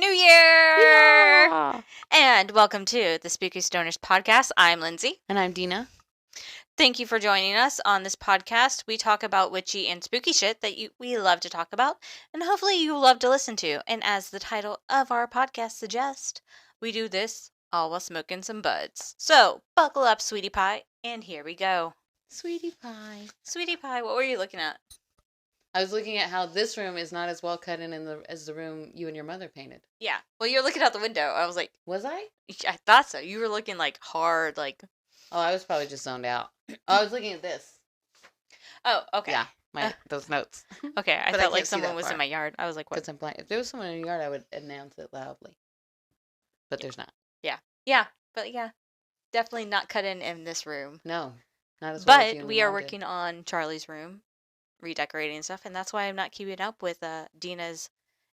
New Year! Yeah. And welcome to the Spooky Stonerzzz Podcast. I'm Lindsey. And I'm Denah. Thank you for joining us on this podcast. We talk about witchy and spooky shit that we love to talk about, and hopefully you love to listen to. And as the title of our podcast suggests, we do this all while smoking some buds. So buckle up, sweetie pie, and here we go. Sweetie pie. Sweetie pie, what were you looking at? I was looking at how this room is not as well cut in as the room you and your mother painted. Yeah. Well, you're looking out the window. I was like... Was I? I thought so. You were looking like hard, like... Oh, I was probably just zoned out. Oh, I was looking at this. Oh, okay. Yeah, those notes. Okay, I But felt I like can't see someone that was far. in my yard. I was like, what? Because I'm blind. If there was someone in your yard, I would announce it loudly. But there's not. Yeah, but yeah. Definitely not cut in this room. No, not as well as you But and we your are mom did. working on Charlie's room, redecorating and stuff, and that's why I'm not keeping up with Denah's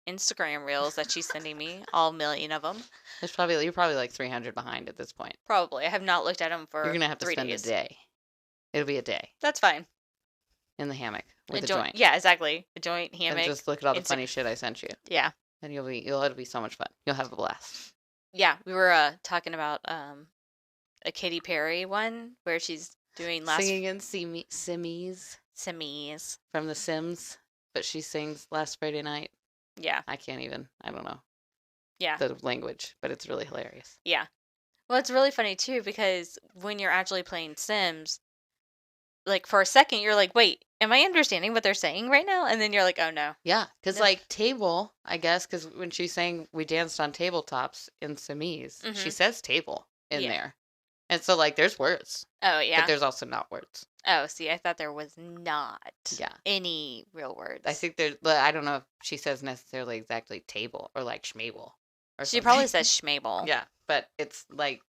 Instagram reels that she's sending me, all million of them. You're probably like 300 behind at this point. Probably. I have not looked at them for 3 days. You're gonna have to spend a day. It'll be a day That's fine. in the hammock with A a joint. Yeah, exactly. A joint, hammock. And just look at all the funny shit I sent you. Yeah. And it'll be so much fun. You'll have a blast. Yeah, we were talking about a Katy Perry one where she's doing Singing in Simmies Simmy's. from The Sims, but she sings Last Friday Night. Yeah. I don't know Yeah. the language, but it's really hilarious. Yeah. Well, it's really funny too because when you're actually playing Sims, like for a second you're like, wait, am I understanding what they're saying right now? And then you're like, oh no. Yeah, because No. like table, I guess, because when she's saying we danced on tabletops in Simmese, she says table in Yeah. there. And so like there's words, Oh yeah. but there's also not words. Oh, see, I thought there was not Yeah. any real words. I think but I don't know if she says necessarily exactly table or like schmable. Or She something. probably says schmable. Yeah, but it's like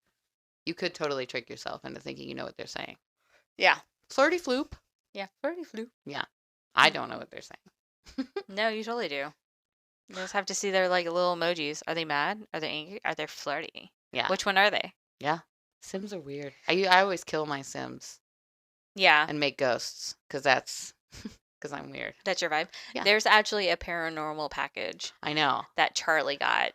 you could totally trick yourself into thinking you know what they're saying. Yeah. Flirty floop. Yeah. Flirty flu. I don't know what they're saying. No, you totally do. You just have to see their like little emojis. Are they mad? Are they angry? Are they flirty? Yeah. Which one are they? Yeah. Sims are weird. I always kill my Sims Yeah. and make ghosts because I'm weird. That's your vibe. Yeah. There's actually a paranormal package I know. that Charlie got.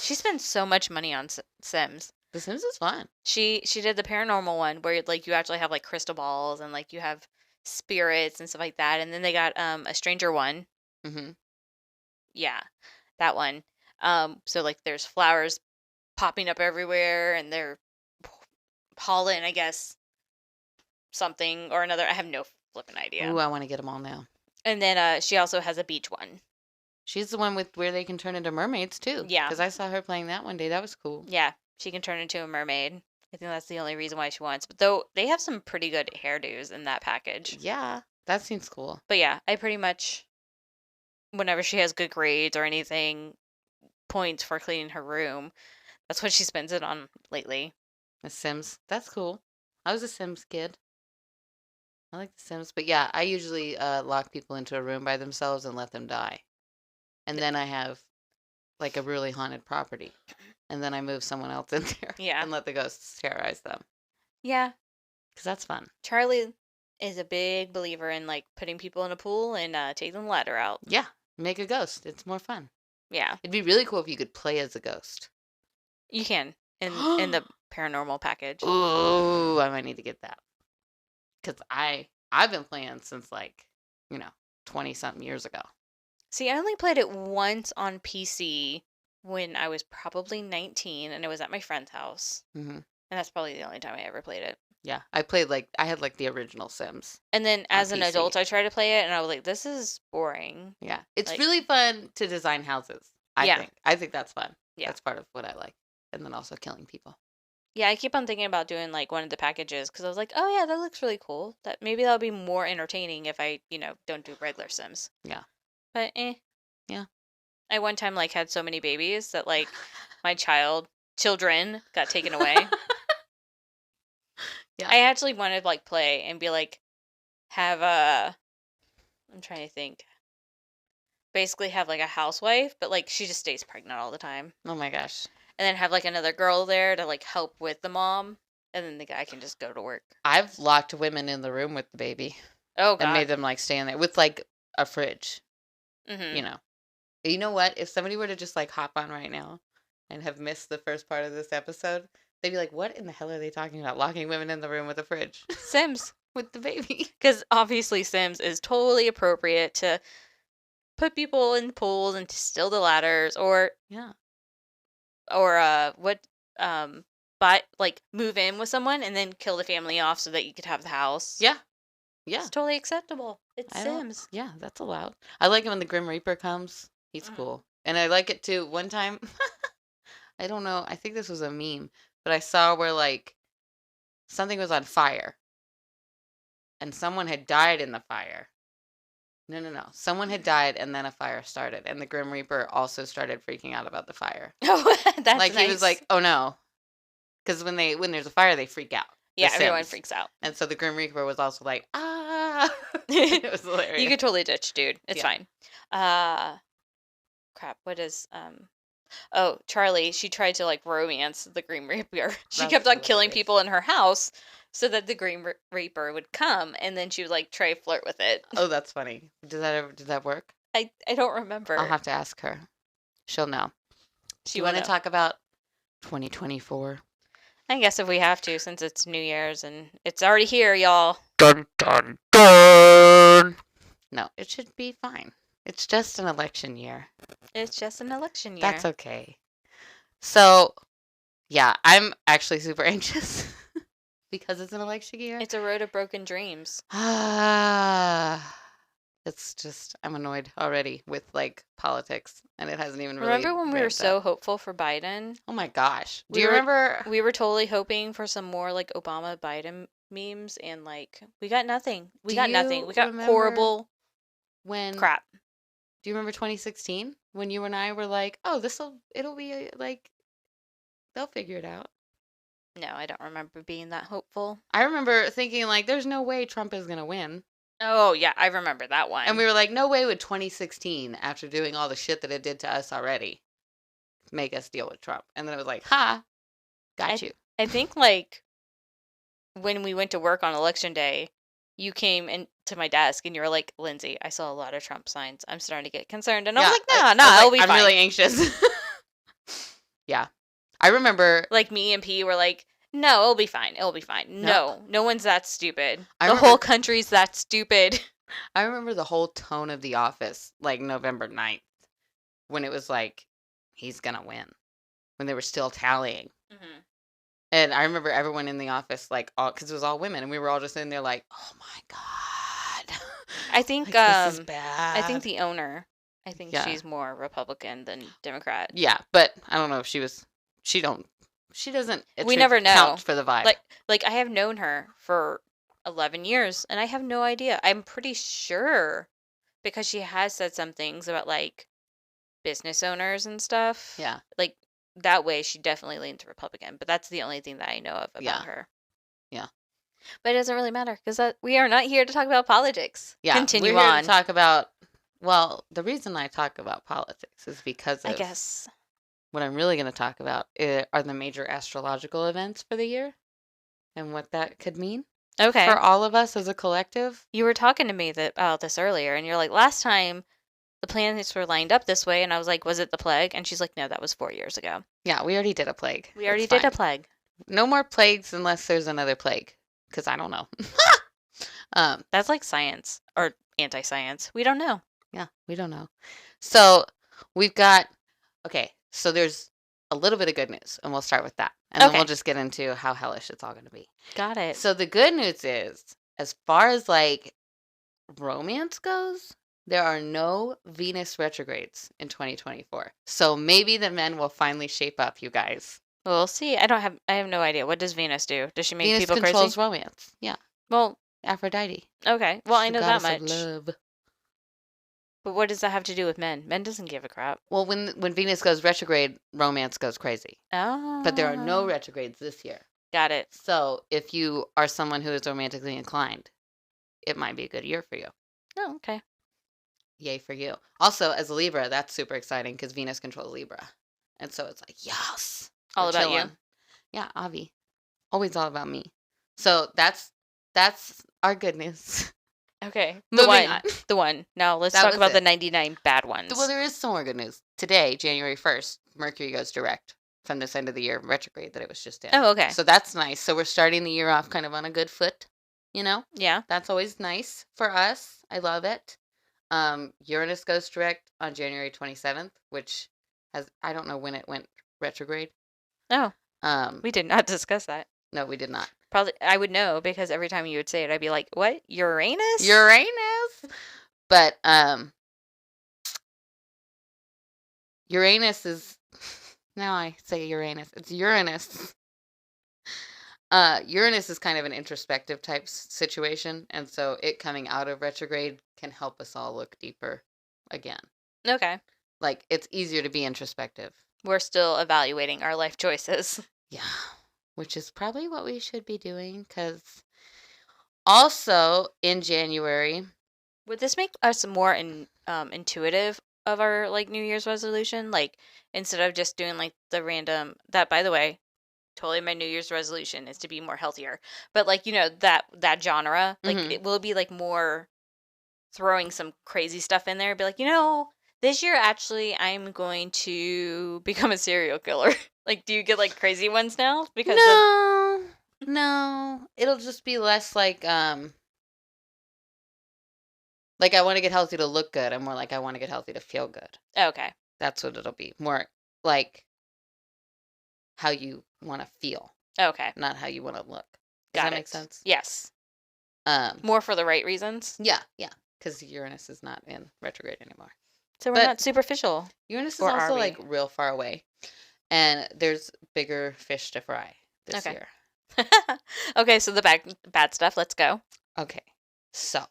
She spends so much money on Sims. The Sims is fun. She did the paranormal one where like you actually have like crystal balls and like you have spirits and stuff like that. And then they got a stranger one. Mm-hmm. Yeah, that one. So like there's flowers popping up everywhere and they're pollen, I guess, something or another. I have no flipping idea. Ooh, I want to get them all now. And then she also has a beach one. She's the one with where they can turn into mermaids too. Yeah. Because I saw her playing that one day. That was cool. Yeah, she can turn into a mermaid. I think that's the only reason why she wants. But though they have some pretty good hairdos in that package. Yeah, that seems cool. But yeah, I pretty much, whenever she has good grades or anything, points for cleaning her room, that's what she spends it on lately. The Sims. That's cool. I was a Sims kid. I like The Sims. But yeah, I usually lock people into a room by themselves and let them die. And then I have like a really haunted property. And then I move someone else in there. Yeah. And let the ghosts terrorize them. Yeah, Because that's fun. Charlie is a big believer in like putting people in a pool and taking the ladder out. Yeah. Make a ghost. It's more fun. Yeah, It'd be really cool if you could play as a ghost. you can in the paranormal package. Ooh, I might need to get that. Because I've been playing since 20-something years ago. See, I only played it once on PC when I was probably 19 and it was at my friend's house. Mm-hmm. And that's probably the only time I ever played it. Yeah, I had the original Sims. And then as an PC. adult, I tried to play it and I was like, this is boring. Yeah, it's Like- really fun to design houses. Yeah. I think that's fun. Yeah. That's part of what I like. And then also killing people. Yeah, I keep on thinking about doing like one of the packages because I was like, oh yeah, that looks really cool. That maybe that'll be more entertaining if I, don't do regular Sims. Yeah. But Yeah. I one time like had so many babies that like my children got taken away. Yeah. I actually wanted to like play and be like, have I'm trying to think. Basically have like a housewife, but like she just stays pregnant all the time. Oh my gosh. And then have like another girl there to like help with the mom. And then the guy can just go to work. I've locked women in the room with the baby Oh, God. and made them like stay in there with like a fridge, Mm-hmm. you know. You know what? If somebody were to just like hop on right now and have missed the first part of this episode, they'd be like, what in the hell are they talking about? Locking women in the room with a fridge. Sims. With the baby. Because obviously Sims is totally appropriate to put people in pools and to steal the ladders or Yeah. move in with someone and then kill the family off so that you could have the house. Yeah. Yeah. It's totally acceptable. It's Sims. Yeah, that's allowed. I like it when the Grim Reaper comes. He's cool. And I like it too. One time, I don't know, I think this was a meme, but I saw where like something was on fire and someone had died in the fire. No. Someone had died and then a fire started. And the Grim Reaper also started freaking out about the fire. Oh, that's like nice. He was like, oh no. Because when there's a fire, they freak out. Yeah, everyone freaks out. And so the Grim Reaper was also like, ah. It was hilarious. You could totally ditch, dude. It's fine. Crap. What is Oh, Charlie, she tried to like romance the Grim Reaper. She kept on killing people in her house so that the Grim Reaper would come, and then she would like try to flirt with it. Oh, that's funny. Did that work? I don't remember. I'll have to ask her. She'll know. Do you want to talk about 2024? I guess if we have to, since it's New Year's and it's already here, y'all. Dun dun dun. No, it should be fine. It's just an election year. It's just an election year. That's okay. So, yeah, I'm actually super anxious because it's an election year. It's a road of broken dreams. It's just, I'm annoyed already with like politics, and it hasn't even really. Remember when we were so hopeful for Biden? Oh my gosh. Do you remember? We were totally hoping for some more like Obama Biden memes, and like we got nothing. We got horrible crap. Do you remember 2016 when you and I were like, "Oh, it'll be like they'll figure it out." No, I don't remember being that hopeful. I remember thinking like there's no way Trump is going to win. Oh, yeah, I remember that one. And we were like, no way would 2016 after doing all the shit that it did to us already make us deal with Trump. And then it was like, got you. I think like when we went to work on election day, you came into my desk and you were like, Lindsey, I saw a lot of Trump signs. I'm starting to get concerned. And I was like, no, it'll be fine. I'm really anxious. Yeah. I remember. Like me and P were like, no, it'll be fine. It'll be fine. No one's that stupid. The whole country's that stupid. I remember the whole tone of The Office, like November 9th, when it was like, he's going to win. When they were still tallying. Mm-hmm. And I remember everyone in the office, like, because it was all women, and we were all just in there like, oh my God. I think this is bad. I think the owner, she's more Republican than Democrat. Yeah, but I don't know if she doesn't. We never know. Count for the vibe. Like I have known her for 11 years, and I have no idea. I'm pretty sure because she has said some things about like business owners and stuff. Yeah, like. That way, she definitely leans Republican, but that's the only thing that I know of about her. Yeah. But it doesn't really matter because we are not here to talk about politics. Yeah. Continue we're here on. To talk about, well, the reason I talk about politics is because of, I guess. What I'm really going to talk about are the major astrological events for the year and what that could mean. Okay. For all of us as a collective. You were talking to me about this earlier, and you're like, last time the planets were lined up this way, and I was like, was it the plague? And she's like, no, that was 4 years ago. Yeah, we already did a plague. We already did a plague. No more plagues unless there's another plague, because I don't know. That's like science or anti-science. We don't know. Yeah, we don't know. So we've got, so there's a little bit of good news, and we'll start with that. And then we'll just get into how hellish it's all going to be. Got it. So the good news is, as far as like romance goes, there are no Venus retrogrades in 2024. So maybe the men will finally shape up, you guys. We'll see. I have no idea. What does Venus do? Does she make people crazy? Venus controls romance. Yeah. Well, Aphrodite. Okay. Well, I know that much. Of love. But what does that have to do with men? Men doesn't give a crap. Well, when Venus goes retrograde, romance goes crazy. Oh. But there are no retrogrades this year. Got it. So if you are someone who is romantically inclined, it might be a good year for you. Oh, okay. Yay for you. Also, as a Libra, that's super exciting because Venus controls Libra. And so it's like, yes. All about you. Yeah, Avi. Always all about me. So that's our good news. Okay. Moving on. The one. Now let's That talk was about the it. 99 bad ones. Well, there is some more good news. Today, January 1st, Mercury goes direct from this end of the year retrograde that it was just in. Oh, okay. So that's nice. So we're starting the year off kind of on a good foot, you know? Yeah. That's always nice for us. I love it. Uranus goes direct on January 27th, which I don't know when it went retrograde. Oh. We did not discuss that. No, we did not. Probably I would know because every time you would say it, I'd be like, "What? Uranus?" Uranus. But Uranus is now I say Uranus. It's Uranus. Uranus is kind of an introspective type situation, and so it coming out of retrograde can help us all look deeper again. Okay. Like it's easier to be introspective. We're still evaluating our life choices. Yeah, which is probably what we should be doing because also in January. Would this make us more intuitive of our like New Year's resolution? Like instead of just doing like the random that by the way, totally my New Year's resolution is to be more healthier. But like, that genre, like Mhm. it will be like more throwing some crazy stuff in there, be like, this year actually I'm going to become a serial killer. Like, do you get like crazy ones now? Because No, it'll just be less like I want to get healthy to look good. I'm more like I want to get healthy to feel good. Okay. That's what it'll be. More like how you want to feel, Okay. not how you want to look. Does Got that it. make sense? Yes. Um, More for the right reasons. yeah, because Uranus is not in retrograde anymore. So we're But- not superficial. Uranus is Or are also we? like real far away, and there's bigger fish to fry this Okay. year. Okay, so the bad stuff. Let's go. Okay, so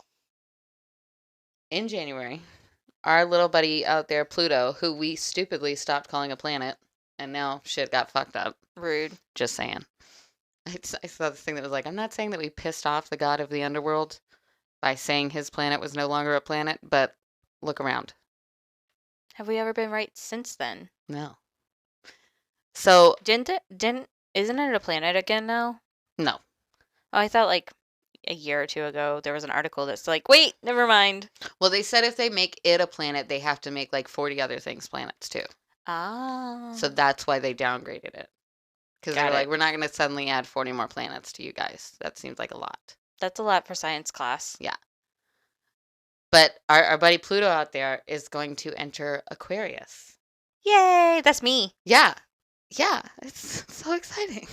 in January, our little buddy out there, Pluto, who we stupidly stopped calling a planet, and now shit got fucked up. Rude. Just saying. I saw this thing that was like, I'm not saying that we pissed off the god of the underworld by saying his planet was no longer a planet, but look around. Have we ever been right since then? No. So, Isn't it a planet again now? no. Oh, I thought like a year or two ago there was an article that's like, wait, never mind. Well, they said if they make it a planet, they have to make like 40 other things planets too. Ah. So that's why they downgraded it. Because they're Got like, it. we're not going to suddenly add 40 more planets to you guys. That seems like a lot. That's a lot for science class. But our buddy Pluto out there is going to enter Aquarius. Yay, that's me. Yeah. It's so exciting.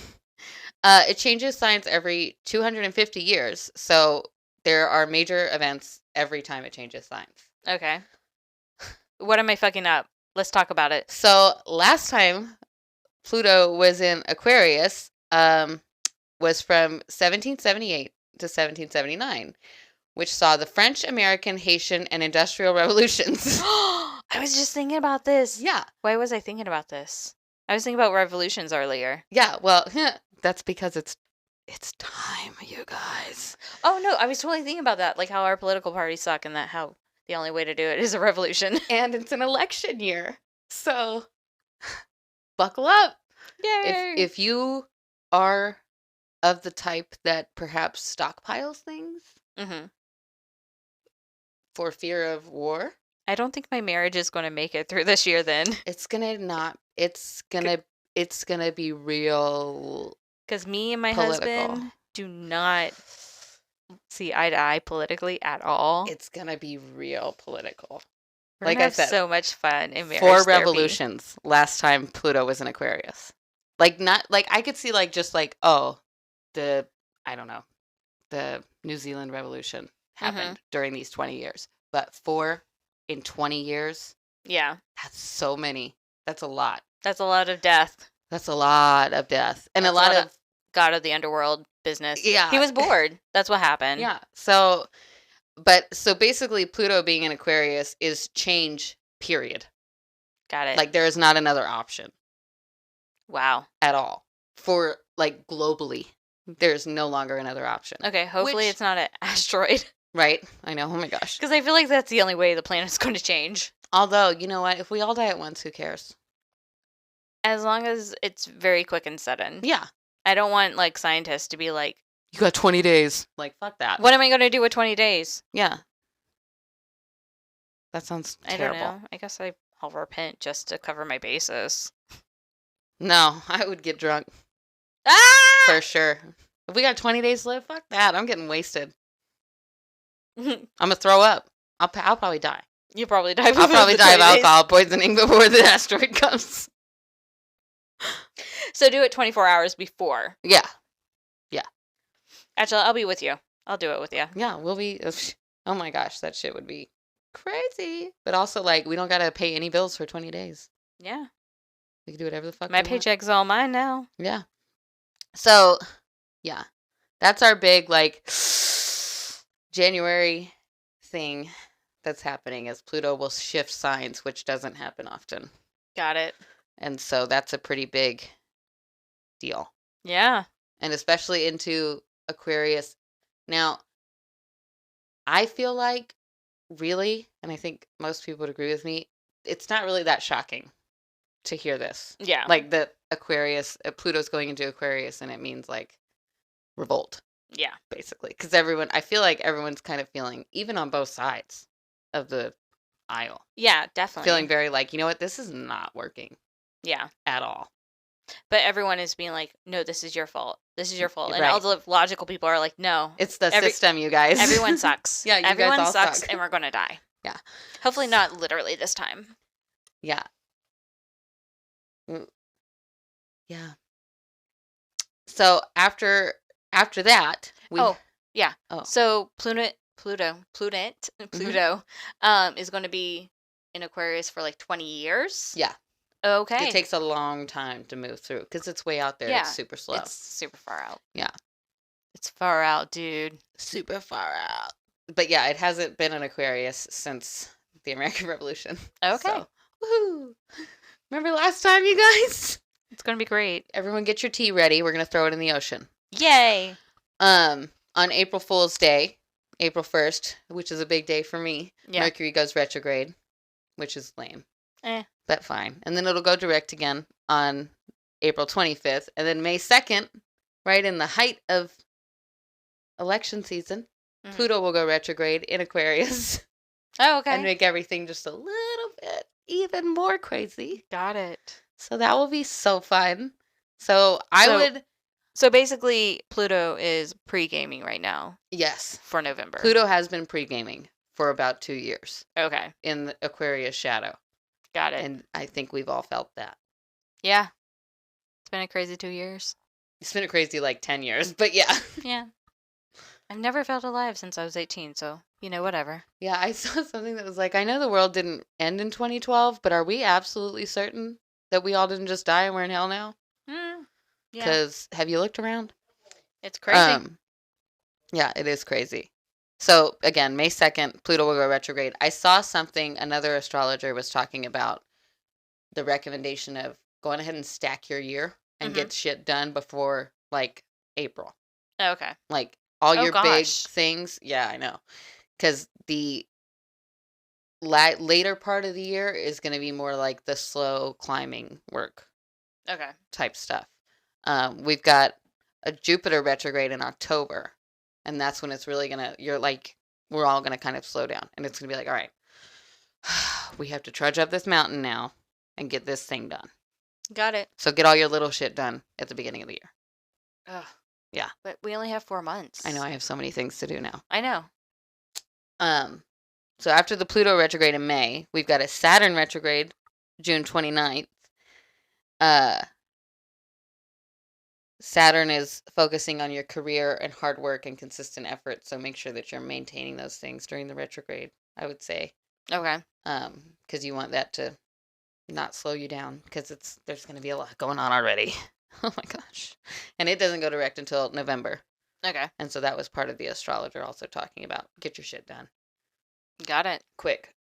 It changes signs every 250 years. So there are major events every time it changes signs. Okay. What am I fucking up? Let's talk about it. So last time Pluto was in Aquarius was from 1778 to 1779, which saw the French, American, Haitian, and Industrial Revolutions. I was just thinking about this. Yeah. Why was I thinking about this? I was thinking about revolutions earlier. Yeah, well, that's because it's time, you guys. Oh no, I was totally thinking about that, like how our political parties suck and that how the only way to do it is a revolution. And it's an election year. So buckle up. Yay! If you are of the type that perhaps stockpiles things Mm-hmm. for fear of war, I don't think my marriage is going to make it through this year then. it's gonna be real. Because me and my Political. husband do not see eye to eye politically at all. It's gonna be real political. We're like gonna I have said, so much fun in marriage 4 therapy. revolutions last time Pluto was in Aquarius. Like not like I could see like just like the New Zealand Revolution happened during these 20 years, but 4 in 20 years. Yeah, That's so many. That's a lot. that's a lot of death. That's a lot of death and That's a lot of God of the underworld business. Yeah. He was bored. That's what happened. yeah. So basically Pluto being in Aquarius is change, period. Got it. Like there is not another option wow. at all for like globally. There's no longer another option. Okay, hopefully Which- it's not an asteroid. Right? I know. Oh my gosh. Because I feel like that's the only way the planet's going to change. Although, you know what? If we all die at once, who cares? As long as it's very quick and sudden. Yeah. I don't want like scientists to be like, You got 20 days. Like, fuck that. What am I going to do with 20 days? Yeah. That sounds terrible. I don't know. I guess I'll repent just to cover my bases. No, I would get drunk. Ah! For sure. If we got 20 days to live, fuck that. I'm getting wasted. I'm going to throw up. I'll probably die. You'll probably die. I'll probably die of alcohol poisoning before the asteroid comes. So do it 24 hours before. Yeah. Actually, I'll be with you. I'll do it with you. Yeah, we'll be... Oh my gosh, that shit would be crazy. But also, like, we don't got to pay any bills for 20 days. Yeah. We can do whatever the fuck My we want. paycheck's all mine now. Yeah. So, yeah. That's our big, like, January thing that's happening is Pluto will shift signs, which doesn't happen often. Got it. And so that's a pretty big deal. Yeah. And especially into Aquarius. Now, I feel like, really, and I think most people would agree with me, it's not really that shocking to hear this. Yeah. Like the Aquarius, Pluto's going into Aquarius, and it means like revolt. Yeah. Basically. Because I feel like everyone's kind of feeling, even on both sides of the aisle. Yeah, definitely. Feeling very like, you know what, this is not working. Yeah. At all. But everyone is being like, no, this is your fault. This is your fault. And Right. all the logical people are like, no. It's the system, you guys. Everyone sucks. Yeah, you everyone guys all sucks suck. and we're going to die. Yeah. Hopefully not literally this time. Yeah. Yeah. So after that, Yeah. Oh. So Pluto is going to be in Aquarius for like 20 years. Yeah. Okay. It takes a long time to move through because it's way out there. Yeah. It's super slow. It's super far out. Yeah. It's far out, dude. Super far out. But yeah, it hasn't been an Aquarius since the American Revolution. Okay. So, woohoo. Remember last time, you guys? It's going to be great. Everyone get your tea ready. We're going to throw it in the ocean. Yay. On April Fool's Day, April 1st, which is a big day for me, Yeah. Mercury goes retrograde, which is lame. But fine. And then it'll go direct again on April 25th. And then May 2nd, right in the height of election season, Pluto will go retrograde in Aquarius. Oh, okay. And make everything just a little bit even more crazy. Got it. So that will be so fun. So basically, Pluto is pre-gaming right now. Yes. For November. Pluto has been pre-gaming for about 2 years. Okay. In the Aquarius shadow. Got it. And I think we've all felt that. Yeah. It's been a crazy 2 years. It's been a crazy, 10 years. But yeah. Yeah. I've never felt alive since I was 18, so, whatever. Yeah, I saw something that was like, I know the world didn't end in 2012, but are we absolutely certain that we all didn't just die and we're in hell now? Yeah. Because have you looked around? It's crazy. Yeah, it is crazy. So, again, May 2nd, Pluto will go retrograde. I saw something, another astrologer was talking about the recommendation of going ahead and stack your year and get shit done before, April. Okay. All your big things. Yeah, I know. Because the later part of the year is going to be more like the slow climbing work. Okay. Type stuff. We've got a Jupiter retrograde in October. And that's when it's really going to, we're all going to kind of slow down. And it's going to be like, all right, we have to trudge up this mountain now and get this thing done. Got it. So get all your little shit done at the beginning of the year. Ugh. Yeah. But we only have 4 months. I know, I have so many things to do now. I know. So after the Pluto retrograde in May, we've got a Saturn retrograde June 29th. Saturn is focusing on your career and hard work and consistent effort, so make sure that you're maintaining those things during the retrograde, I would say. Okay. Because you want that to not slow you down, because there's going to be a lot going on already. Oh my gosh. And it doesn't go direct until November. Okay. And so that was part of the astrologer also talking about get your shit done. Got it. Quick.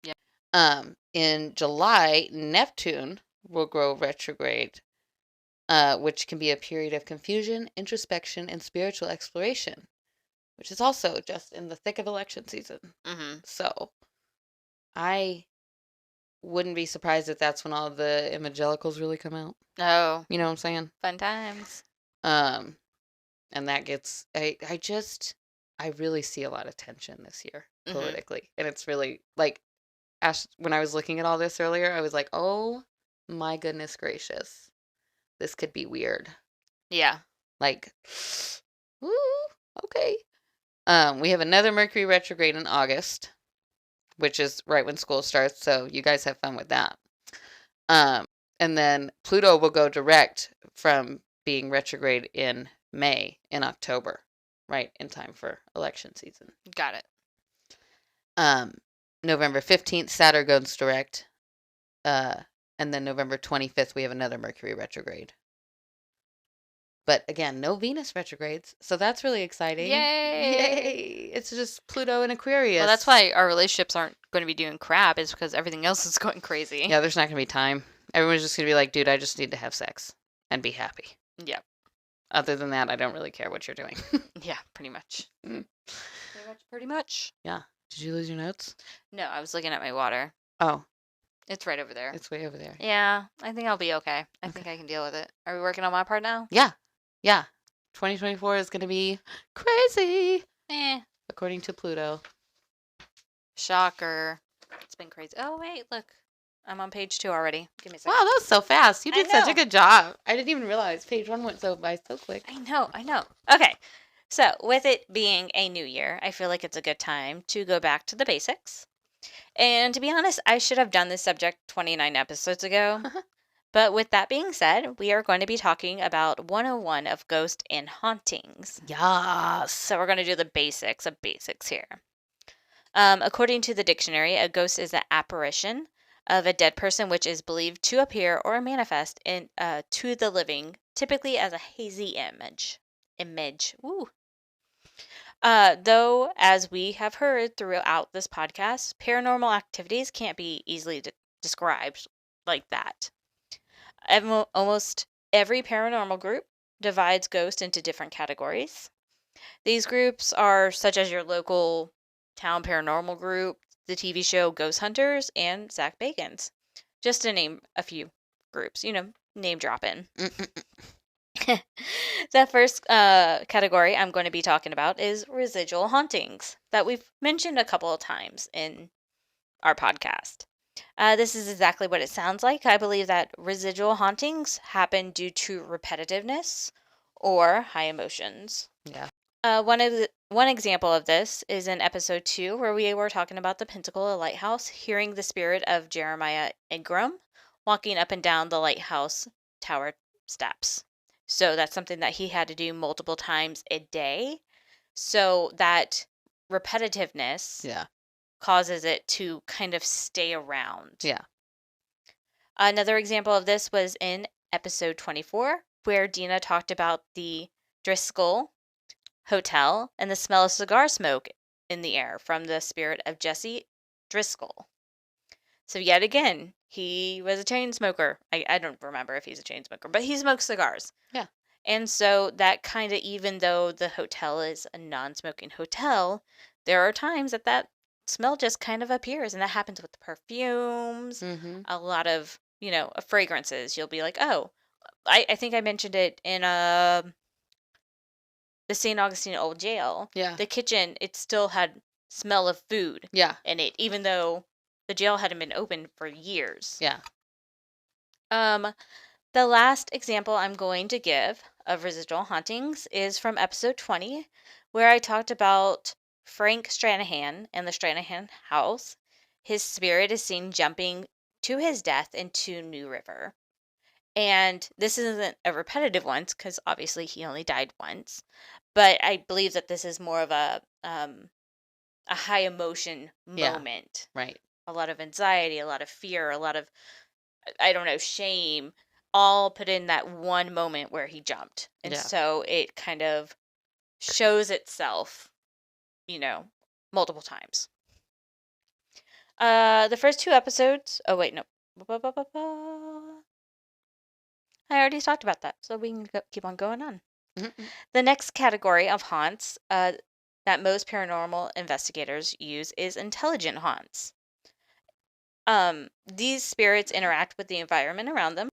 Yeah. In July, Neptune will go retrograde, which can be a period of confusion, introspection, and spiritual exploration, which is also just in the thick of election season. Mm-hmm. So I wouldn't be surprised if that's when all the evangelicals really come out. Oh. You know what I'm saying? Fun times. And that gets, I really see a lot of tension this year politically. And it's really like, when I was looking at all this earlier, I was like, oh my goodness gracious. This could be weird. Yeah. Like, ooh, okay. We have another Mercury retrograde in August, which is right when school starts. So you guys have fun with that. And then Pluto will go direct from being retrograde in May in October, right in time for election season. Got it. November 15th, Saturn goes direct. And then November 25th, we have another Mercury retrograde. But again, no Venus retrogrades. So that's really exciting. Yay! It's just Pluto and Aquarius. Well, that's why our relationships aren't going to be doing crap, is because everything else is going crazy. Yeah, there's not going to be time. Everyone's just going to be like, dude, I just need to have sex and be happy. Yep. Other than that, I don't really care what you're doing. Yeah, pretty much. Pretty much. Yeah. Did you lose your notes? No, I was looking at my water. Oh. It's right over there. It's way over there. Yeah, I think I'll be okay. I think I can deal with it. Are we working on my part now? Yeah. 2024 is going to be crazy. According to Pluto. Shocker. It's been crazy. Oh, wait, look. I'm on page 2 already. Give me a second. Wow, that was so fast. You did such a good job. I didn't even realize page 1 went by so quick. I know. Okay. So, with it being a new year, I feel like it's a good time to go back to the basics. And to be honest, I should have done this subject 29 episodes ago. But with that being said, we are going to be talking about 101 of ghost and hauntings. Yes. So we're going to do the basics of basics here. According to the dictionary, a ghost is an apparition of a dead person which is believed to appear or manifest to the living, typically as a hazy image. Woo. Though, as we have heard throughout this podcast, paranormal activities can't be easily described like that. Almost every paranormal group divides ghosts into different categories. These groups are such as your local town paranormal group, the TV show Ghost Hunters, and Zach Bacon's. Just to name a few groups, name dropping. The first category I'm going to be talking about is residual hauntings that we've mentioned a couple of times in our podcast. This is exactly what it sounds like. I believe that residual hauntings happen due to repetitiveness or high emotions. Yeah. One example of this is in episode 2, where we were talking about the Pensacola Lighthouse, hearing the spirit of Jeremiah Ingram walking up and down the lighthouse tower steps. So that's something that he had to do multiple times a day. So that repetitiveness causes it to kind of stay around. Yeah. Another example of this was in episode 24, where Denah talked about the Driscoll Hotel and the smell of cigar smoke in the air from the spirit of Jesse Driscoll. So yet again, he was a chain smoker. I don't remember if he's a chain smoker, but he smokes cigars. Yeah. And so that kind of, even though the hotel is a non-smoking hotel, there are times that smell just kind of appears, and that happens with the perfumes, a lot of, fragrances. You'll be like, oh, I think I mentioned it in the St. Augustine Old Jail. Yeah. The kitchen, it still had smell of food in it, even though the jail hadn't been open for years. Yeah. The last example I'm going to give of residual hauntings is from episode 20, where I talked about Frank Stranahan and the Stranahan house. His spirit is seen jumping to his death into New River. And this isn't a repetitive one, because obviously he only died once. But I believe that this is more of a high emotion moment. Right. A lot of anxiety, a lot of fear, a lot of, shame, all put in that one moment where he jumped. And so it kind of shows itself, multiple times. The first 2 episodes, oh wait, no. I already talked about that, so we can keep on going on. The next category of haunts that most paranormal investigators use is intelligent haunts. These spirits interact with the environment around them.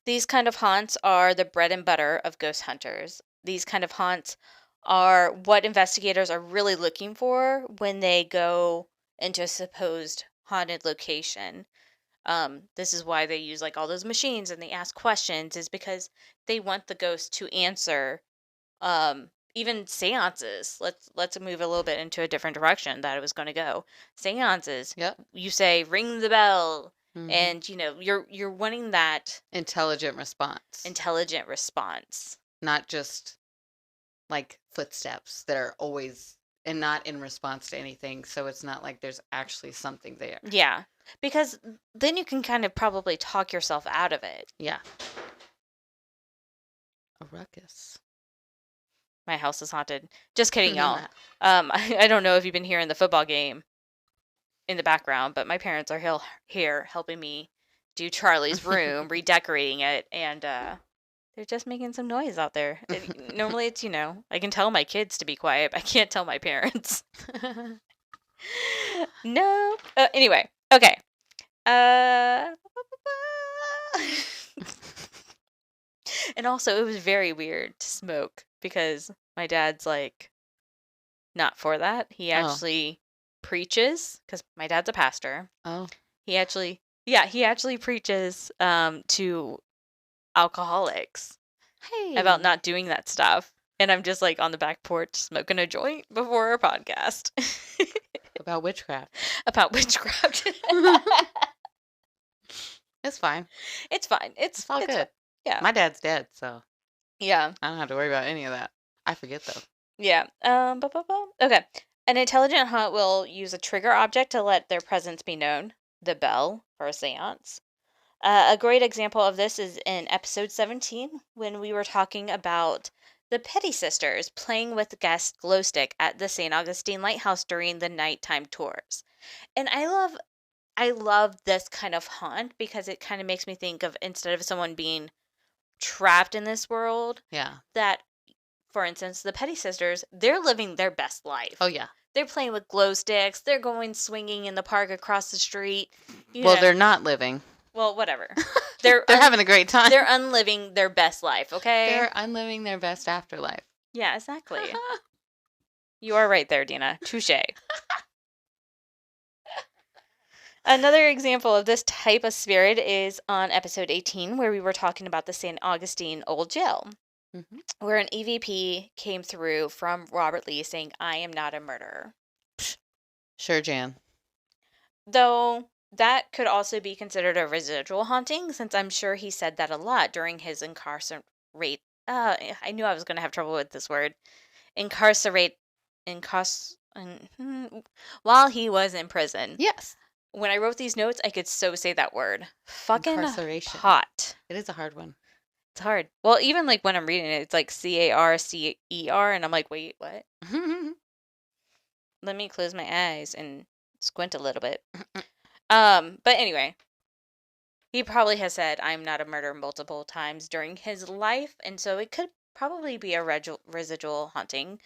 These kind of haunts are the bread and butter of ghost hunters. these kind of haunts are what investigators are really looking for when they go into a supposed haunted location. This is why they use like all those machines and they ask questions, is because they want the ghost to answer. Even seances. Let's move a little bit into a different direction that I was going to go. Seances. Yep. You say ring the bell, Mhm. and you're wanting that Intelligent response. intelligent response. Not just like footsteps that are always and not in response to anything. So it's not like there's actually something there. Yeah, because then you can kind of probably talk yourself out of it. Yeah. A ruckus. My house is haunted. Just kidding, y'all. I don't know if you've been hearing the football game in the background, but my parents are here helping me do Charlie's room, redecorating it, and they're just making some noise out there. Normally it's, I can tell my kids to be quiet, but I can't tell my parents. No. Anyway, okay. And also, it was very weird to smoke because my dad's like not for that. He actually preaches, because my dad's a pastor. Oh. He actually preaches to alcoholics about not doing that stuff. And I'm just like on the back porch smoking a joint before our podcast. About witchcraft. About witchcraft. It's fine. It's fine. It's all good. Yeah. My dad's dead, so yeah. I don't have to worry about any of that. I forget though. Yeah. Okay. An intelligent haunt will use a trigger object to let their presence be known. The bell for a seance. A great example of this is in episode 17 when we were talking about the Petty Sisters playing with the guest glow stick at the St. Augustine Lighthouse during the nighttime tours. And I love this kind of haunt because it kind of makes me think of, instead of someone being trapped in this world, that, for instance, the Petty Sisters, they're living their best life. Oh yeah. They're playing with glow sticks. They're going swinging in the park across the street. They're not living. Well, whatever. They're having a great time. They're unliving their best life, okay? They're unliving their best afterlife. Yeah, exactly. You are right there, Denah. Touche. Another example of this type of spirit is on episode 18, where we were talking about the St. Augustine Old Jail, where an EVP came through from Robert Lee saying, "I am not a murderer." Sure, Jan. Though that could also be considered a residual haunting, since I'm sure he said that a lot during his incarcerate. I knew I was going to have trouble with this word. While he was in prison. Yes. When I wrote these notes, I could so say that word. Fucking Incarceration. hot. It is a hard one. It's hard. Well, even like when I'm reading it, it's like CARCER, and I'm like, wait, what? Let me close my eyes and squint a little bit. But anyway, he probably has said, "I'm not a murderer" multiple times during his life, and so it could probably be a residual haunting.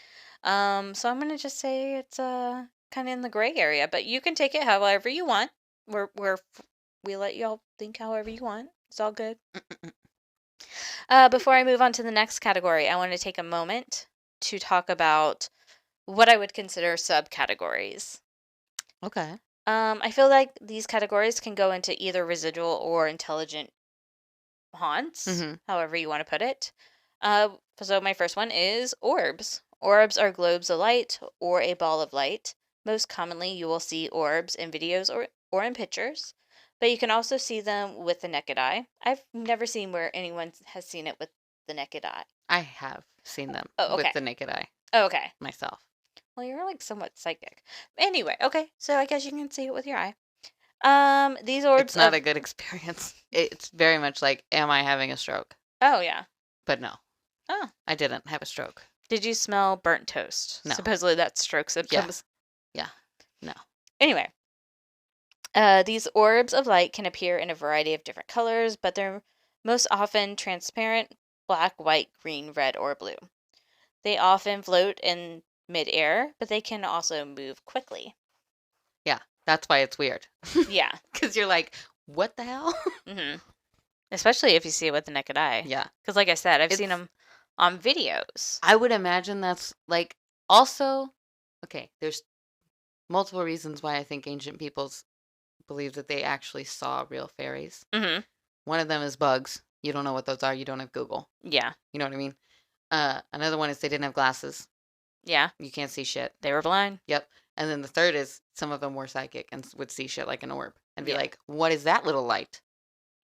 So I'm gonna just say it's kind of in the gray area, but you can take it however you want. We let y'all think however you want. It's all good. Before I move on to the next category, I want to take a moment to talk about what I would consider subcategories. Okay. I feel like these categories can go into either residual or intelligent haunts, however you want to put it. So my first one is orbs. Orbs are globes of light or a ball of light. Most commonly, you will see orbs in videos or in pictures, but you can also see them with the naked eye. I've never seen where anyone has seen it with the naked eye. I have seen them with the naked eye. Oh, okay. Myself. Well, you're like somewhat psychic. Anyway, okay, so I guess you can see it with your eye. These orbs. It's not a good experience. It's very much like, am I having a stroke? Oh, yeah. But no. Oh. I didn't have a stroke. Did you smell burnt toast? No. Supposedly that's stroke symptoms. Yeah. No. Anyway, these orbs of light can appear in a variety of different colors, but they're most often transparent, black, white, green, red, or blue. They often float in midair, but they can also move quickly. Yeah, that's why it's weird. Yeah. Because you're like, what the hell? Especially if you see it with the naked eye. Yeah. Because like I said, I've seen them on videos. I would imagine that's like also, okay, there's multiple reasons why I think ancient peoples believe that they actually saw real fairies. Mm-hmm. One of them is bugs. You don't know what those are. You don't have Google. Yeah. You know what I mean? Another one is they didn't have glasses. Yeah. You can't see shit. They were blind. Yep. And then the third is some of them were psychic and would see shit like an orb and be Yeah. like, what is that little light?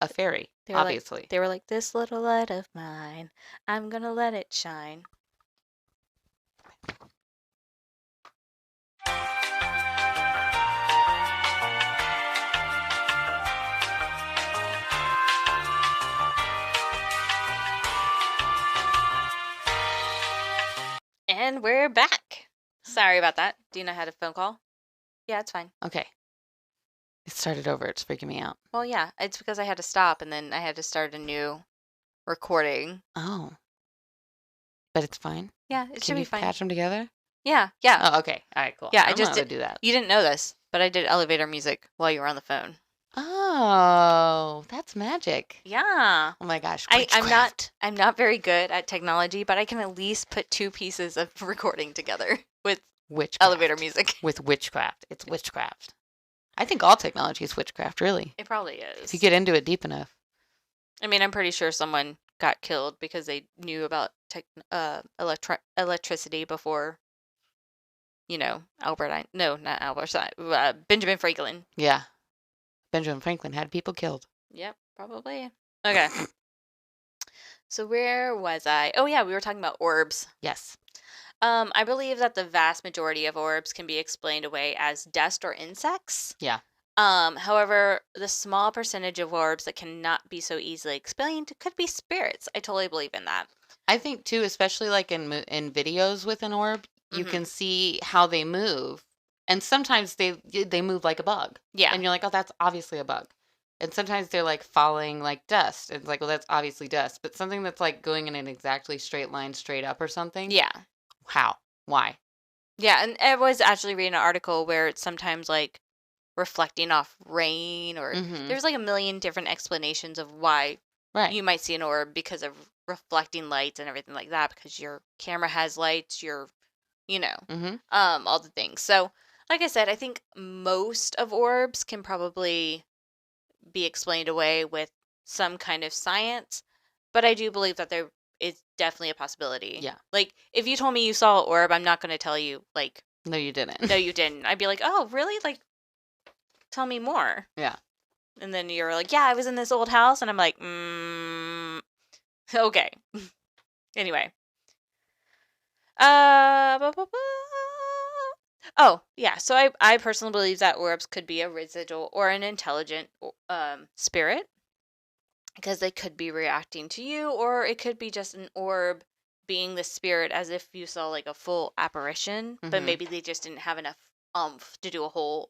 A fairy, obviously. They were like, this little light of mine, I'm gonna let it shine. And we're back. Sorry about that. Denah had a phone call. Yeah, it's fine. Okay. It started over. It's freaking me out. Well, yeah, it's because I had to stop and then I had to start a new recording. Oh. But it's fine? Yeah, it should Can be you fine. patch them together? Yeah, yeah. Oh, okay. All right, cool. Yeah, I I'm just gonna do that. You didn't know this, but I did elevator music while you were on the phone. Oh, that's magic. Yeah. Oh my gosh. I'm not very good at technology, but I can at least put two pieces of recording together with witchcraft. elevator music. With witchcraft. It's witchcraft. I think all technology is witchcraft, really. It probably is. If you get into it deep enough. I mean, I'm pretty sure someone got killed because they knew about electricity before, Benjamin Franklin. Yeah. Benjamin Franklin had people killed. Yep, probably. Okay. So where was I? Oh yeah, we were talking about orbs. Yes. I believe that the vast majority of orbs can be explained away as dust or insects. Yeah. However, the small percentage of orbs that cannot be so easily explained could be spirits. I totally believe in that. I think too, especially like in videos with an orb, you can see how they move, and sometimes they move like a bug. Yeah. And you're like, oh, that's obviously a bug. And sometimes they're like falling like dust. It's like, well, that's obviously dust. But something that's like going in an exactly straight line, straight up or something. Yeah. How? Why? Yeah, and I was actually reading an article where it's sometimes like reflecting off rain, or there's like a million different explanations of why you might see an orb because of reflecting lights and everything like that, because your camera has lights, all the things. So, like I said, I think most of orbs can probably be explained away with some kind of science, but I do believe that there is definitely a possibility. Yeah. Like, if you told me you saw an orb, I'm not going to tell you, like... No, you didn't. No, you didn't. I'd be like, oh, really? Like, tell me more. Yeah. And then you're like, yeah, I was in this old house, and I'm like, okay. Anyway. Oh, yeah. So I personally believe that orbs could be a residual or an intelligent spirit, because they could be reacting to you, or it could be just an orb being the spirit, as if you saw like a full apparition, but maybe they just didn't have enough to do a whole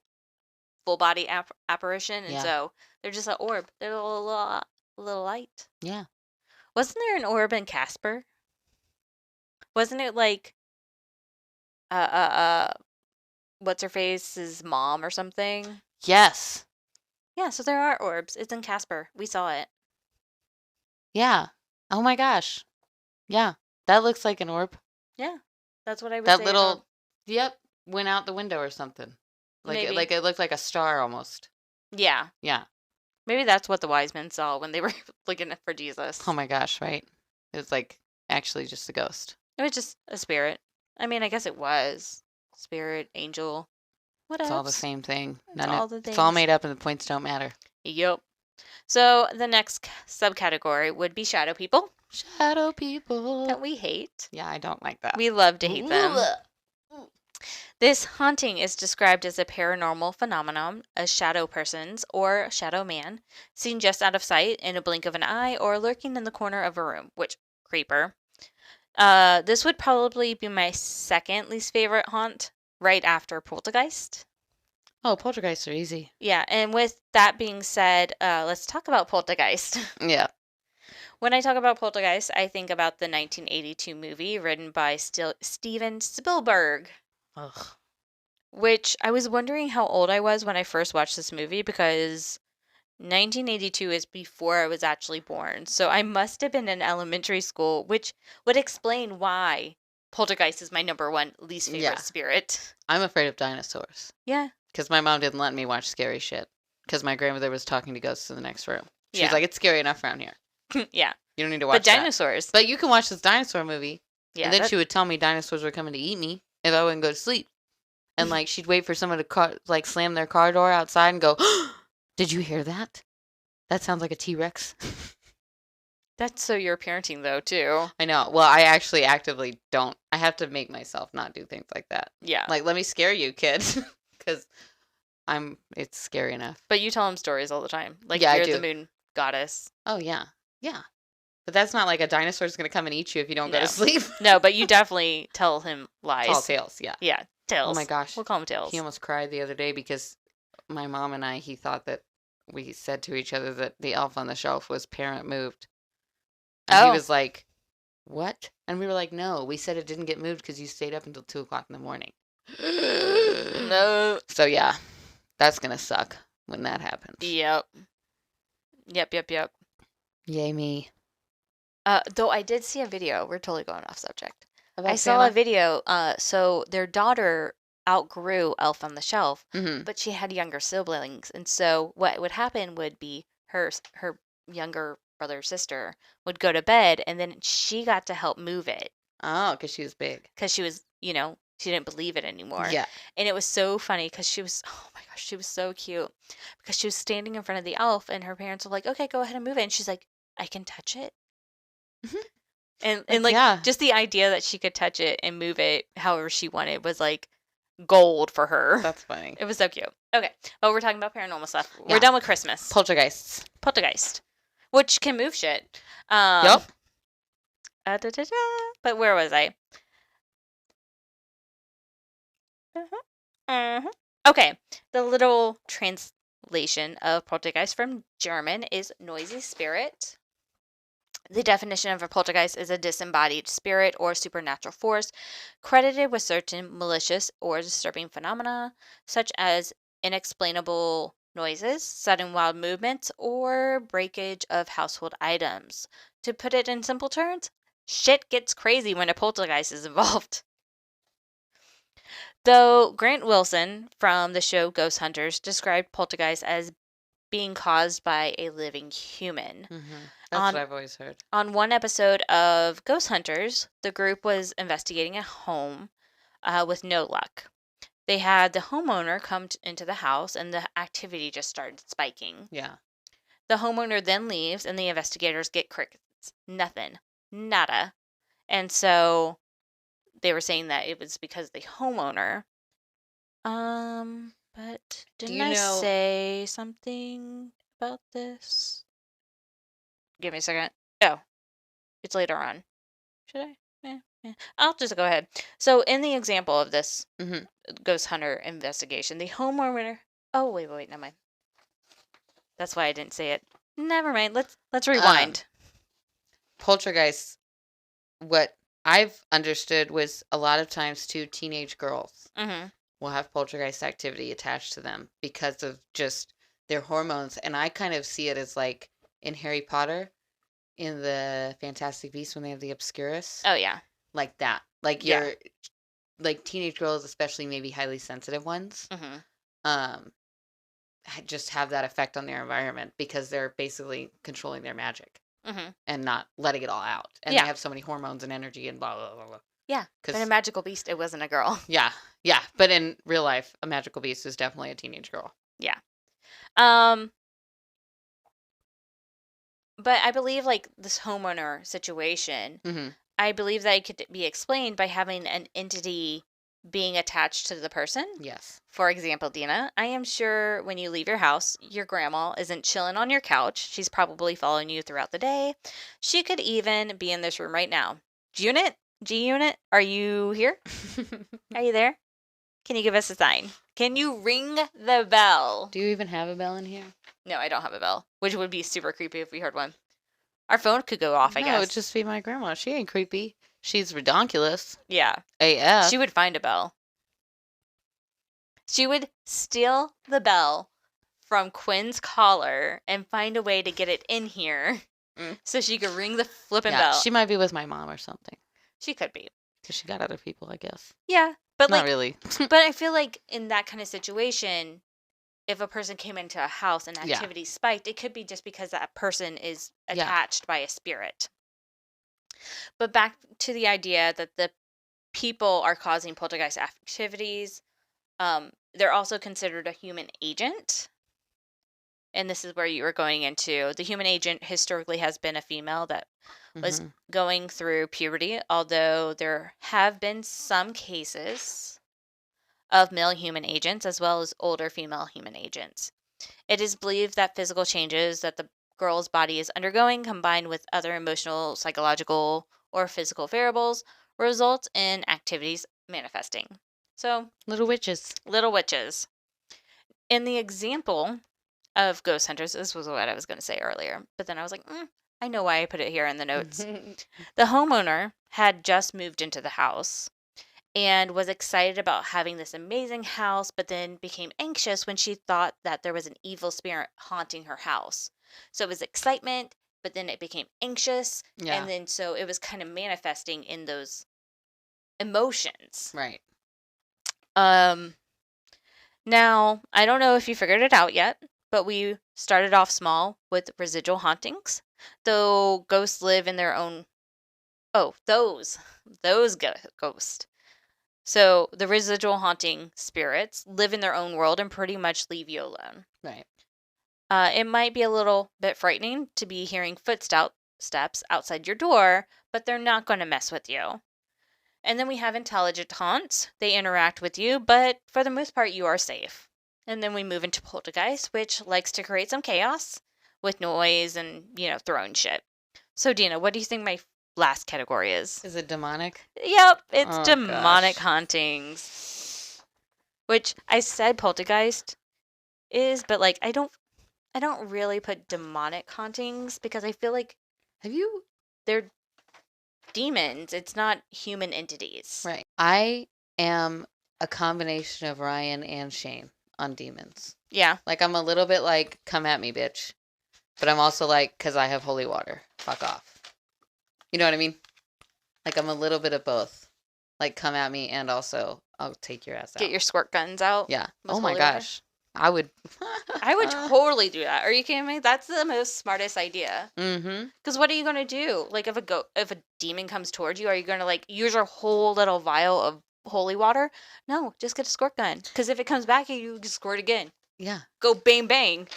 full body apparition, and so they're just an orb. They're a little light. Yeah. Wasn't there an orb in Casper? Wasn't it like what's her face's mom or something? Yes. Yeah, so there are orbs. It's in Casper. We saw it. Yeah. Oh my gosh. Yeah. That looks like an orb. Yeah. That's what I was saying. That little went out the window or something. Like it looked like a star almost. Yeah. Yeah. Maybe that's what the wise men saw when they were looking for Jesus. Oh my gosh, right? It was like actually just a ghost. It was just a spirit. I mean, I guess it was. Spirit, angel, what else? It's all the same thing. It's all made up and the points don't matter. Yep. So the next subcategory would be shadow people. Shadow people. That we hate. Yeah, I don't like that. We love to hate them. This haunting is described as a paranormal phenomenon, a shadow person's or shadow man seen just out of sight in a blink of an eye or lurking in the corner of a room, which, creeper. This would probably be my second least favorite haunt, right after poltergeist. Oh, poltergeists are easy. Yeah, and with that being said, let's talk about poltergeist. Yeah. When I talk about poltergeist, I think about the 1982 movie written by Steven Spielberg. Ugh. Which I was wondering how old I was when I first watched this movie, because 1982 is before I was actually born, so I must have been in elementary school, which would explain why poltergeist is my number one least favorite Yeah. spirit. I'm afraid of dinosaurs. Yeah. Because my mom didn't let me watch scary shit. Because my grandmother was talking to ghosts in the next room. She was Yeah. like, it's scary enough around here. Yeah. You don't need to watch But dinosaurs. But you can watch this dinosaur movie. Yeah. And then she would tell me dinosaurs were coming to eat me if I wouldn't go to sleep. And like she'd wait for someone to like slam their car door outside and go, did you hear that? That sounds like a T-Rex. That's so your parenting though too. I know. Well, I actually actively don't. I have to make myself not do things like that. Yeah. Like, let me scare you, kid. Because it's scary enough. But you tell him stories all the time. Like, Yeah, I you're do. the moon goddess. Oh, yeah. Yeah. But that's not like a dinosaur's going to come and eat you if you don't go to sleep. No, but you definitely tell him lies. Tall tales, yeah. Yeah, tales. Oh my gosh. We'll call them tales. He almost cried the other day because my mom and he thought that we said to each other that the elf on the shelf was parent moved. And he was like, what? And we were like, no, we said it didn't get moved because you stayed up until 2 o'clock in the morning. No. So, yeah, that's going to suck when that happens. Yep. Yay me. Though I did see a video. We're totally going off subject. About I saw a video. So their daughter outgrew Elf on the Shelf, but she had younger siblings, and so what would happen would be her younger brother or sister would go to bed, and then she got to help move it. Oh, because she was big. Because she was, she didn't believe it anymore. Yeah. And it was so funny because she was, oh my gosh, she was so cute. Because she was standing in front of the elf, and her parents were like, okay, go ahead and move it. And she's like, I can touch it. And like, yeah. just the idea that she could touch it and move it however she wanted was like gold for her. That's funny. It was so cute. Okay. Oh, we're talking about paranormal stuff. Yeah. We're done with Christmas. Poltergeists. Which can move shit. Yep. But where was I? Okay. The little translation of poltergeist from German is noisy spirit. The definition of a poltergeist is a disembodied spirit or supernatural force credited with certain malicious or disturbing phenomena, such as inexplainable noises, sudden wild movements, or breakage of household items. To put it in simple terms, shit gets crazy when a poltergeist is involved. Though Grant Wilson from the show Ghost Hunters described poltergeist as being caused by a living human. That's what I've always heard. On one episode of Ghost Hunters, the group was investigating a home with no luck. They had the homeowner come into the house, and the activity just started spiking. Yeah. The homeowner then leaves, and the investigators get crickets. Nothing. Nada. And so they were saying that it was because of the homeowner. But didn't I say something about this? Give me a second. Oh, it's later on. Should I? Yeah. I'll just go ahead. So in the example of this ghost hunter investigation, the homeowner. Oh, wait, never mind. That's why I didn't say it. Never mind. Let's rewind. Poltergeists. What I've understood was a lot of times too, teenage girls will have poltergeist activity attached to them because of just their hormones, and I kind of see it as like in Harry Potter, in the Fantastic Beasts when they have the Obscurus. Oh yeah, like that. Like you're like teenage girls, especially maybe highly sensitive ones. Just have that effect on their environment because they're basically controlling their magic and not letting it all out. And they have so many hormones and energy and blah, blah, blah, blah. Yeah, but a magical beast, it wasn't a girl. Yeah. But in real life, a magical beast is definitely a teenage girl. Yeah. But I believe like this homeowner situation, I believe that it could be explained by having an entity being attached to the person. Yes. For example, Denah, I am sure when you leave your house, your grandma isn't chilling on your couch. She's probably following you throughout the day. She could even be in this room right now. G-Unit, are you here? Are you there? Can you give us a sign? Can you ring the bell? Do you even have a bell in here? No, I don't have a bell, which would be super creepy if we heard one. Our phone could go off, I guess. No, it'd just be my grandma. She ain't creepy. She's redonkulous. Yeah. AF. She would find a bell. She would steal the bell from Quinn's collar and find a way to get it in here Mm. so she could ring the flippin' Yeah, bell. she might be with my mom or something. She could be. Because she got other people, I guess. Yeah, but Not like, really. but I feel like in that kind of situation, if a person came into a house and Yeah. activity spiked, it could be just because that person is Yeah. attached by a spirit. But back to the idea that the people are causing poltergeist activities, they're also considered a human agent. And this is where you were going into. The human agent historically has been a female that was Mhm. going through puberty, although there have been some cases of male human agents as well as older female human agents. It is believed that physical changes that the girl's body is undergoing, combined with other emotional, psychological, or physical variables, result in activities manifesting. So, Little witches. little witches. In the example of ghost hunters, this was what I was going to say earlier, but then I was like, I know why I put it here in the notes. The homeowner had just moved into the house and was excited about having this amazing house, but then became anxious when she thought that there was an evil spirit haunting her house. So it was excitement, but then it became anxious, Yeah. and then so it was kind of manifesting in those emotions. Right. Now, I don't know if you figured it out yet, but we started off small with residual hauntings. Though ghosts live in their own those ghosts. So the residual haunting spirits live in their own world and pretty much leave you alone. Right. It might be a little bit frightening to be hearing footsteps outside your door, but they're not going to mess with you. And then we have intelligent haunts. They interact with you, but for the most part, you are safe. And then we move into poltergeist, which likes to create some chaos with noise and, throwing shit. So, Denah, what do you think my last category is? Is it demonic? Yep, it's Oh, demonic gosh. hauntings. Which I said poltergeist is, but like I don't really put demonic hauntings because I feel like they're demons. It's not human entities. Right. I am a combination of Ryan and Shane on demons. Yeah. Like, I'm a little bit like, come at me, bitch. But I'm also like, because I have holy water. Fuck off. You know what I mean? Like, I'm a little bit of both. Like, come at me and also, I'll take your ass out. Get your squirt guns out. Yeah. with Oh my holy water. gosh. I would. I would totally do that. Are you kidding me? That's the most smartest idea. Mm-hmm. Because what are you gonna do? Like, if a demon comes towards you, are you gonna like use your whole little vial of holy water? No, just get a squirt gun. Because if it comes back, you just squirt again. Yeah. Go bang bang.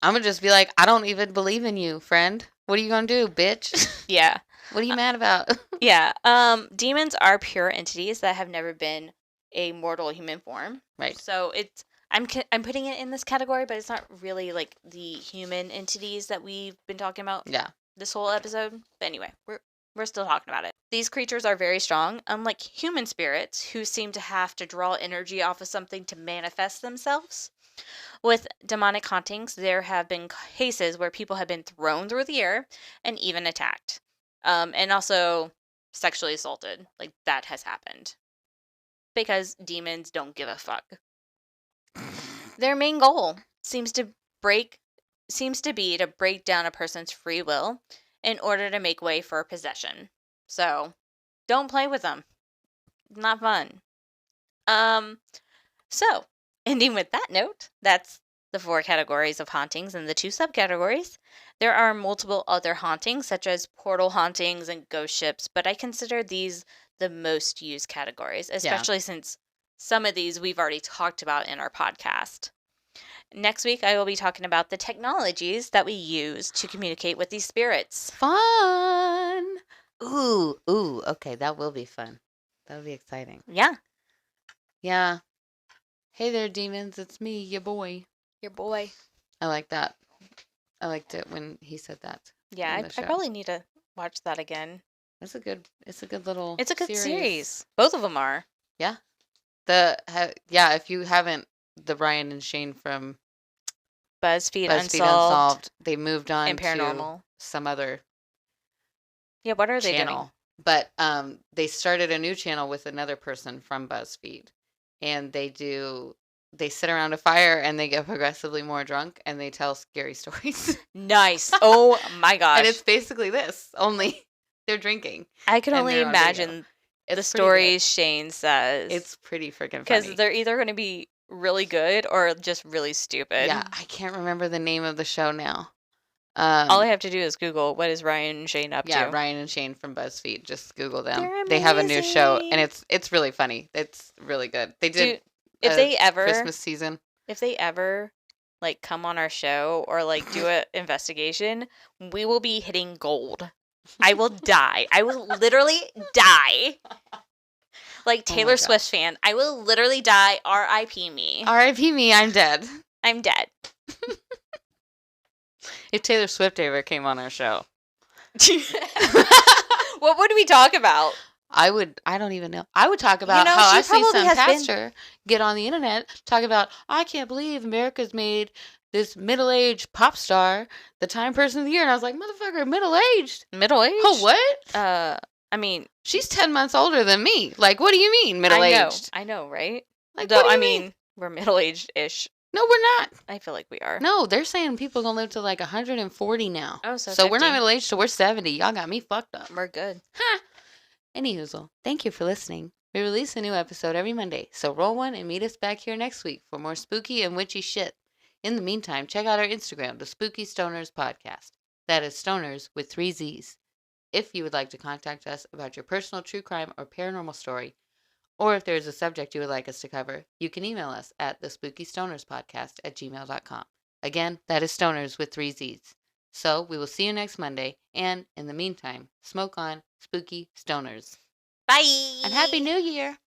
I'm gonna just be like, I don't even believe in you, friend. What are you gonna do, bitch? Yeah. What are you mad about? Yeah. Demons are pure entities that have never been a mortal human form. Right. So I'm putting it in this category, but it's not really like the human entities that we've been talking about. Yeah. This whole episode. But anyway, we're still talking about it. These creatures are very strong, unlike human spirits who seem to have to draw energy off of something to manifest themselves. With demonic hauntings, there have been cases where people have been thrown through the air and even attacked. And also sexually assaulted. Like, that has happened. Because demons don't give a fuck. Their main goal seems to be to break down a person's free will in order to make way for possession. So, don't play with them. Not fun. So, ending with that note, that's the 4 categories of hauntings and the 2 subcategories. There are multiple other hauntings, such as portal hauntings and ghost ships, but I consider these the most used categories, especially since some of these we've already talked about in our podcast. Next week, I will be talking about the technologies that we use to communicate with these spirits. Fun. Ooh, okay, that will be fun. That'll be exciting. Yeah. Yeah. Hey there, demons. It's me, your boy. Your boy. I like that. I liked it when he said that. Yeah, I probably need to watch that again. It's a good little It's a good series. Both of them are. Yeah. If you haven't, the Ryan and Shane from BuzzFeed Unsolved, they moved on and Paranormal. to some other Yeah, what are they channel. But they started a new channel with another person from BuzzFeed. And they do they sit around a fire and they get progressively more drunk and they tell scary stories. Nice. Oh my gosh. And it's basically this, only they're drinking. I can and only they're on video. imagine the It's pretty good. stories Shane says. It's pretty freaking because funny. they're either going to be really good or just really stupid. Yeah, I can't remember the name of the show now. All I have to do is Google what is Ryan and Shane up to. Yeah, Ryan and Shane from BuzzFeed. Just Google them. They're They have a new show, amazing. and it's really funny. It's really good. They did Dude, if they ever Christmas season. If they ever like come on our show or like do an investigation, we will be hitting gold. I will die. I will literally die. Like Taylor Swift fan, I will literally die. R.I.P. me. R.I.P. me. I'm dead. I'm dead. If Taylor Swift ever came on our show, what would we talk about? I don't even know. I would talk about how I see some pastor get on the internet talk about, I can't believe America's made this middle-aged pop star the Time Person of the Year. And I was like, motherfucker, middle-aged? Middle-aged? Oh, what? I mean, she's 10 months older than me. Like, what do you mean middle-aged? I know, right? Like, Though, what do you I mean, we're middle-aged-ish. No, we're not. I feel like we are. No, they're saying people are going to live to like 140 now. Oh, so we're not middle-aged, so we're 70. Y'all got me fucked up. We're good. Huh. Anyhoozle, thank you for listening. We release a new episode every Monday, so roll one and meet us back here next week for more spooky and witchy shit. In the meantime, check out our Instagram, the Spooky Stonerzzz Podcast. That is Stonerzzz with 3 Z's. If you would like to contact us about your personal true crime or paranormal story, or if there is a subject you would like us to cover, you can email us at thespookystonerzzpodcast@gmail.com. Again, that is Stonerzzz with 3 Z's. So, we will see you next Monday, and in the meantime, smoke on, spooky Stonerzzz. Bye! And Happy New Year!